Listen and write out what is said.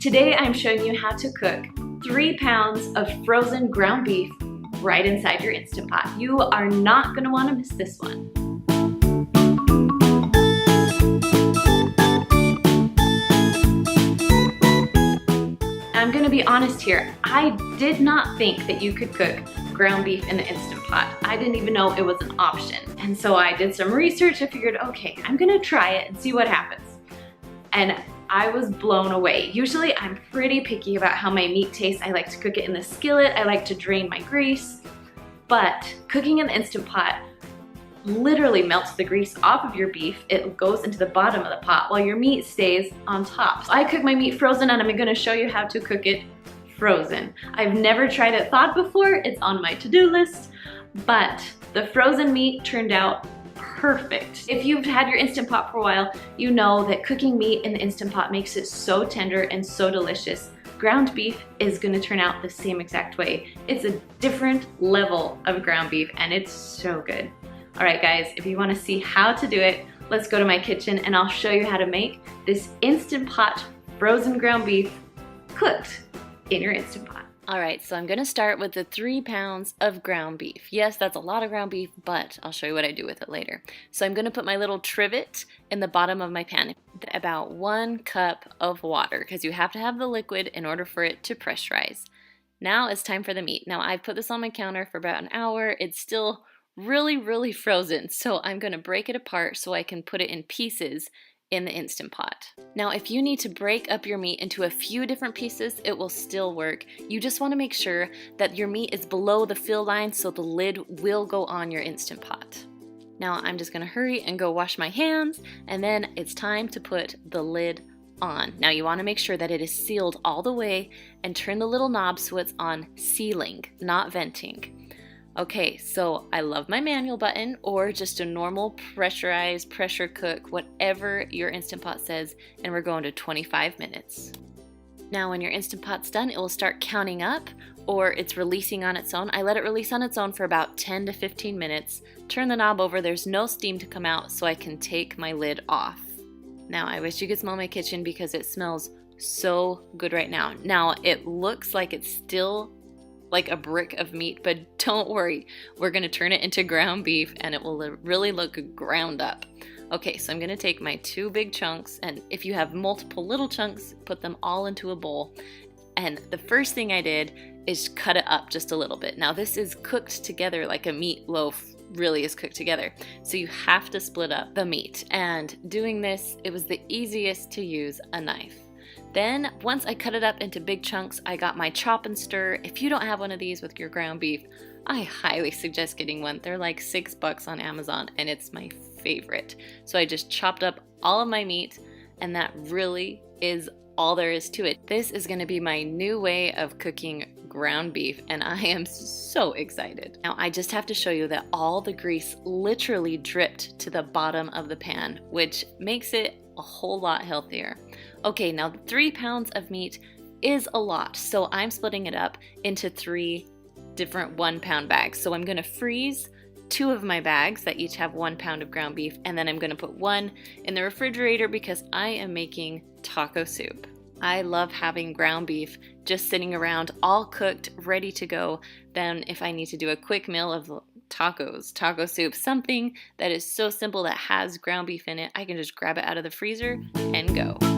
Today I'm showing you how to cook 3 pounds of frozen ground beef right inside your Instant Pot. You are not going to want to miss this one. I'm going to be honest here, I did not think that you could cook ground beef in the Instant Pot. I didn't even know it was an option. And so I did some research. I figured, okay, I'm going to try it and see what happens. And I was blown away. Usually I'm pretty picky about how my meat tastes. I like to cook it in the skillet. I like to drain my grease. But cooking in the Instant Pot literally melts the grease off of your beef. It goes into the bottom of the pot while your meat stays on top. So I cook my meat frozen and I'm gonna show you how to cook it frozen. I've never tried it thawed before. It's on my to-do list, but the frozen meat turned out perfect. If you've had your Instant Pot for a while, you know that cooking meat in the Instant Pot makes it so tender and so delicious. Ground beef is gonna turn out the same exact way. It's a different level of ground beef and it's so good. All right guys, if you wanna see how to do it, let's go to my kitchen and I'll show you how to make this Instant Pot frozen ground beef cooked in your Instant Pot. All right, so I'm gonna start with the 3 pounds of ground beef. Yes, that's a lot of ground beef, but I'll show you what I do with it later. So I'm gonna put my little trivet in the bottom of my pan, about 1 cup of water, because you have to have the liquid in order for it to pressurize. Now it's time for the meat. Now I've put this on my counter for about an hour. It's still really frozen, so I'm gonna break it apart so I can put it in pieces in the Instant Pot. Now, if you need to break up your meat into a few different pieces, it will still work. You just want to make sure that your meat is below the fill line so the lid will go on your Instant Pot. Now, I'm just gonna hurry and go wash my hands, and then it's time to put the lid on. Now, you want to make sure that it is sealed all the way and turn the little knob so it's on sealing, not venting. Okay, so I love my manual button or just a normal pressurized pressure cook, whatever your Instant Pot says, and we're going to 25 minutes. Now when your Instant Pot's done, it will start counting up or it's releasing on its own. I let it release on its own for about 10 to 15 minutes. Turn the knob over, there's no steam to come out, so I can take my lid off. Now I wish you could smell my kitchen because it smells so good right now. Now it looks like it's still like a brick of meat, but don't worry, we're gonna turn it into ground beef and it will really look ground up. Okay, so I'm gonna take my 2 big chunks, and if you have multiple little chunks, put them all into a bowl. And the first thing I did is cut it up just a little bit. Now this is cooked together like a meatloaf really is cooked together, so you have to split up the meat. And doing this, it was the easiest to use a knife. Then, once I cut it up into big chunks, I got my chop and stir. If you don't have one of these with your ground beef, I highly suggest getting one. They're like $6 on Amazon, and it's my favorite. So I just chopped up all of my meat, and that really is all there is to it. This is gonna be my new way of cooking ground beef, and I am so excited. Now, I just have to show you that all the grease literally dripped to the bottom of the pan, which makes it a whole lot healthier. Okay, now 3 pounds of meat is a lot, so I'm splitting it up into 3 different 1-pound bags. So I'm gonna freeze 2 of my bags that each have 1 pound of ground beef, and then I'm gonna put 1 in the refrigerator because I am making taco soup. I love having ground beef just sitting around all cooked, ready to go. Then if I need to do a quick meal of tacos, taco soup, something that is so simple that has ground beef in it, I can just grab it out of the freezer and go.